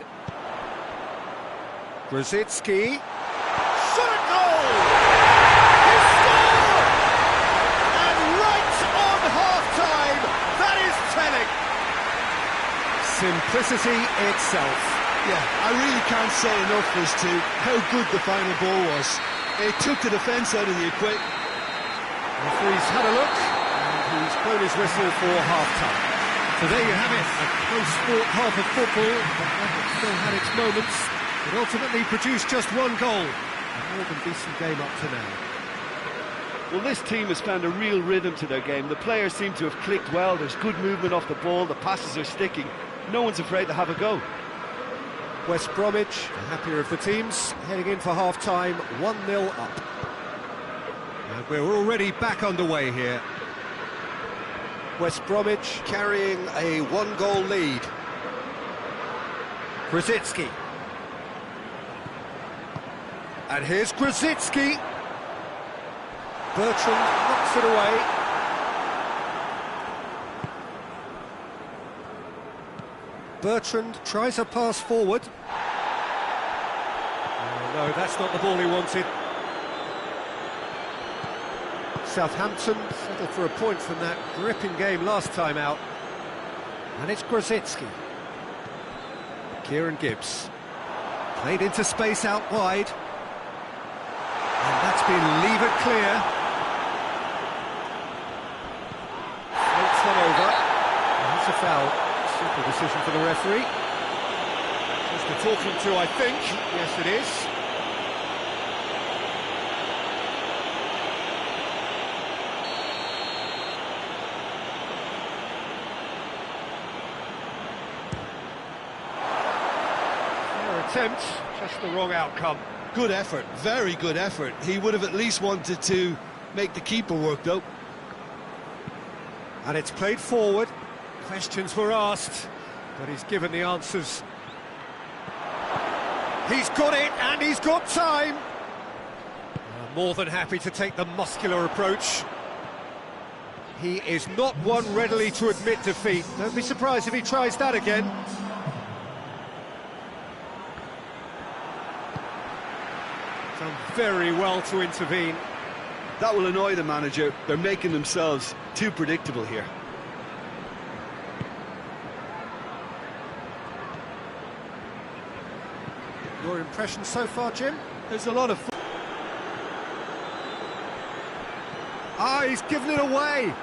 Grosicki. Shot a goal! He scored! And right on half-time, that is telling. Simplicity itself. Yeah, I really can't say enough as to how good the final ball was. It took the defence out of the equation. The referee's had a look, and he's blown his whistle for half-time. So there you have it, a close-fought half of football, but it still had its moments. It ultimately produced just one goal. A more than decent game up to now. Well, this team has found a real rhythm to their game. The players seem to have clicked well. There's good movement off the ball. The passes are sticking. No one's afraid to have a go. West Bromwich, the happier of the teams, heading in for half-time, 1-0 up. And we're already back underway here. West Bromwich carrying a one-goal lead. Grzycki. And here's Grzycki. Bertrand knocks it away. Bertrand tries a pass forward. Oh, no, that's not the ball he wanted. Southampton settled for a point from that gripping game last time out. And it's Grzycki. Kieran Gibbs. Played into space out wide. And that's been levered clear. Floats one over. And that's a foul. Simple decision for the referee. Just a talking to, I think. Yes, it is. Attempt, just the wrong outcome. Good effort, very good effort. He would have at least wanted to make the keeper work, though. And it's played forward. Questions were asked, but he's given the answers. He's got it, and he's got time. More than happy to take the muscular approach. He is not one readily to admit defeat. Don't be surprised if he tries that again. Done very well to intervene. That will annoy the manager. They're making themselves too predictable here. Your impression so far, Jim? There's a lot of... Ah, he's given it away!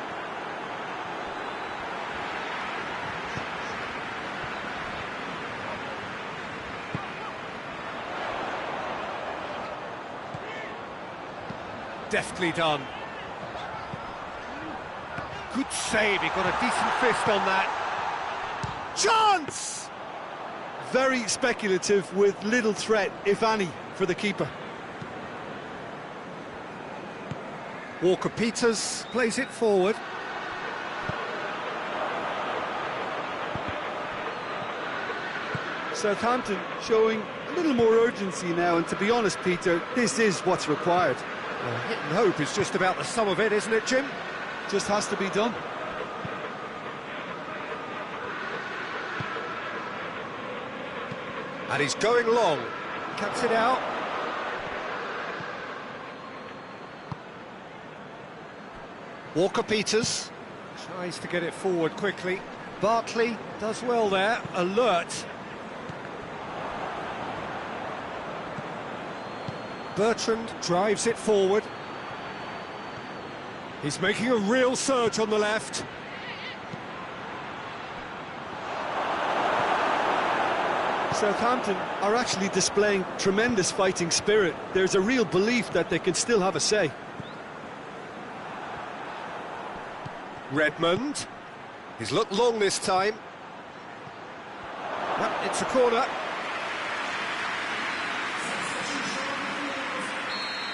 Deftly done. Good save, he got a decent fist on that. Chance! Very speculative with little threat, if any, for the keeper. Walker-Peters plays it forward. Southampton showing a little more urgency now, and to be honest, Peter, this is what's required. Well, hit and hope is just about the sum of it, isn't it, Jim? Just has to be done. And he's going long. Cuts it out. Walker-Peters tries to get it forward quickly. Barkley does well there, alert. Bertrand drives it forward. He's making a real surge on the left. Southampton are actually displaying tremendous fighting spirit. There's a real belief that they can still have a say. Redmond. He's looked long this time. But it's a corner.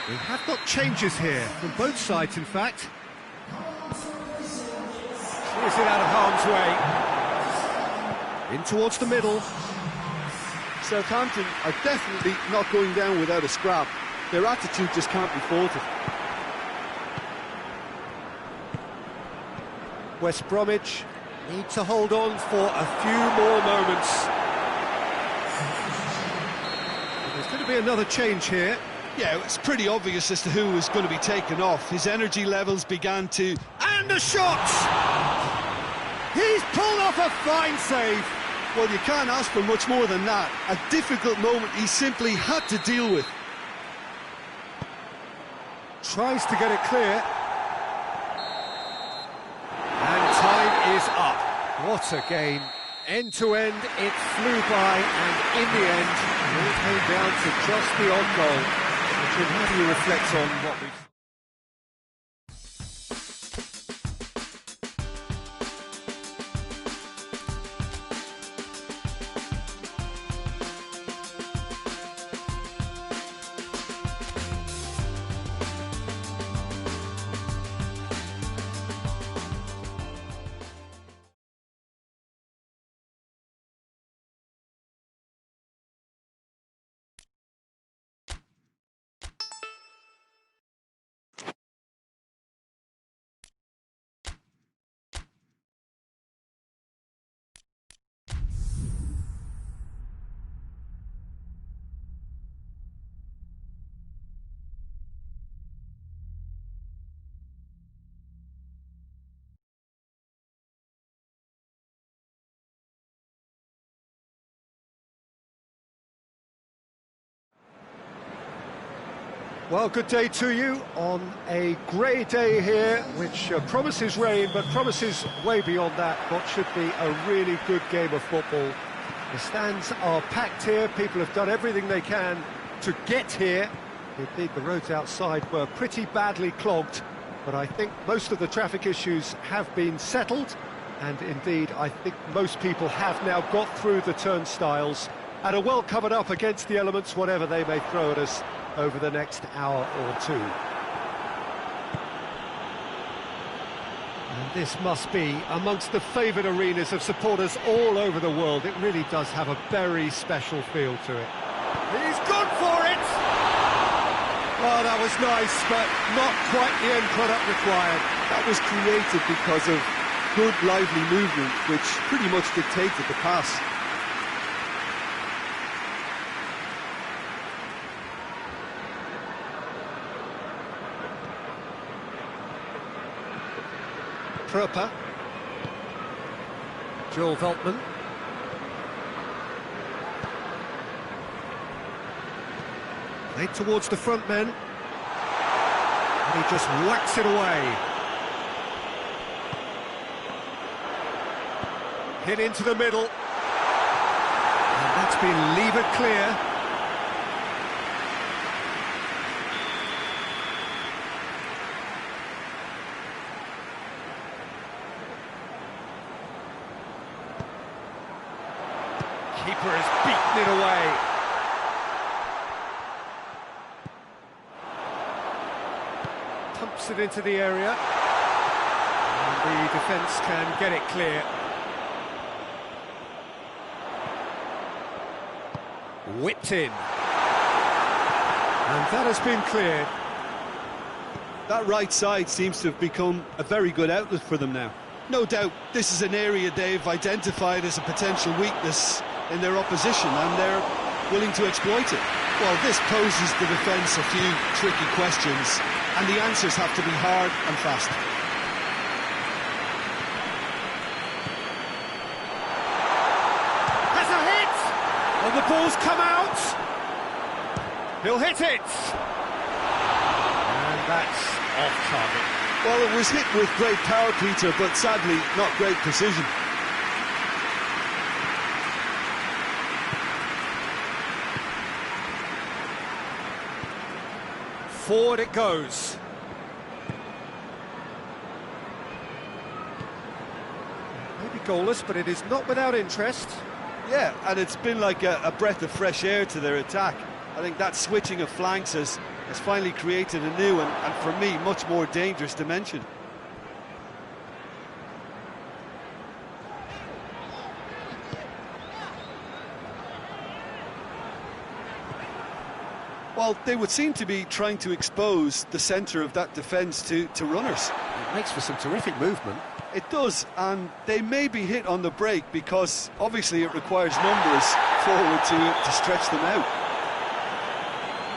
We have got changes here, from both sides in fact. Clears it out of harm's way. In towards the middle. Southampton are definitely not going down without a scrap. Their attitude just can't be faulted. West Bromwich need to hold on for a few more moments. There's going to be another change here. Yeah, it's pretty obvious as to who was going to be taken off. His energy levels began to... And a shot! He's pulled off a fine save. Well, you can't ask for much more than that. A difficult moment he simply had to deal with. Tries to get it clear. And time is up. What a game. End to end, it flew by, and in the end, it came down to just the odd goal. How do you reflect on what we've Well, good day to you on a grey day here, which promises rain, but promises way beyond that what should be a really good game of football. The stands are packed here, people have done everything they can to get here. Indeed, the roads outside were pretty badly clogged, but I think most of the traffic issues have been settled, and indeed, I think most people have now got through the turnstiles and are well covered up against the elements, whatever they may throw at us over the next hour or two. And this must be amongst the favoured arenas of supporters all over the world. It really does have a very special feel to it. He's gone for it! Oh, that was nice, but not quite the end product required. That was created because of good, lively movement, which pretty much dictated the pass. Proper. Joel Veltman. Played towards the front men. And he just whacks it away. Hit into the middle. And that's been levered clear. Keeper has beaten it away. Pumps it into the area. And the defence can get it clear. Whipped in. And that has been cleared. That right side seems to have become a very good outlet for them now. No doubt this is an area they've identified as a potential weakness in their opposition, and they're willing to exploit it. Well, this poses the defence a few tricky questions, and the answers have to be hard and fast. Has a hit! And the ball's come out! He'll hit it! And that's off target. Well, it was hit with great power, Peter, but sadly not great precision. Forward it goes. Maybe goalless, but it is not without interest. Yeah, and it's been like a breath of fresh air to their attack. I think that switching of flanks has finally created a new and for me, much more dangerous dimension. Well, they would seem to be trying to expose the centre of that defence to runners. It makes for some terrific movement. It does, and they may be hit on the break because obviously it requires numbers forward to stretch them out.